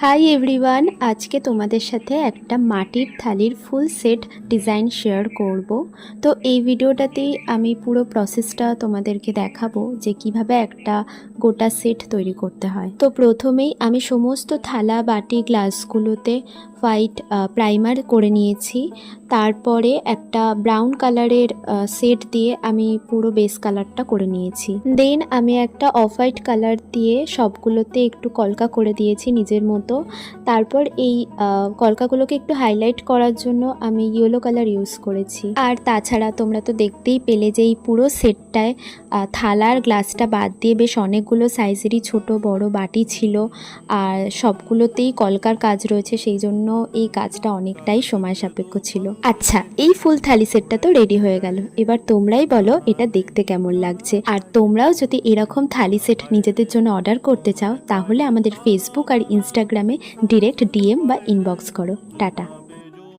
Hi everyone, আজকে তোমাদের সাথে একটা মাটির থালির ফুল সেট ডিজাইন শেয়ার করব। তো এই ভিডিওটাতেই আমি পুরো প্রসেসটা তোমাদেরকে দেখাবো যে কিভাবে একটা গোটা সেট তৈরি করতে হয়। তো প্রথমেই আমি সমস্ত থালা বাটি গ্লাসগুলোতে হোয়াইট প্রাইমার করে নিয়েছি। তারপরে একটা ব্রাউন কালারের সেট দিয়ে আমি পুরো বেস কালারটা করে নিয়েছি। দেন আমি একটা অফ হোয়াইট কালার দিয়ে সবগুলোতে একটু কলকা করে দিয়েছি নিজের মতো। তারপর এই কলকাগুলোকে একটু হাইলাইট করার জন্য আমি ইয়েলো কালার ইউজ করেছি। আর তাছাড়া তোমরা তো দেখতেই পেলে যে এই পুরো সেটটায় থালার গ্লাসটা বাদ দিয়ে বেশ অনেকগুলো সাইজেরই ছোট বড় বাটি ছিল, আর সবগুলোতেই কলকার কাজ রয়েছে, সেই জন্য এই কাজটা অনেকটাই সময় সাপেক্ষ ছিল। আচ্ছা, এই ফুল থালি সেটটা তো রেডি হয়ে গেল। এবার তোমরাই বলো এটা দেখতে কেমন লাগছে। আর তোমরাও যদি এরকম থালি সেট নিজেদের জন্য অর্ডার করতে চাও তাহলে আমাদের ফেসবুক আর ইনস্টাগ্রামে ডিরেক্ট ডিএম বা ইনবক্স করো। টাটা।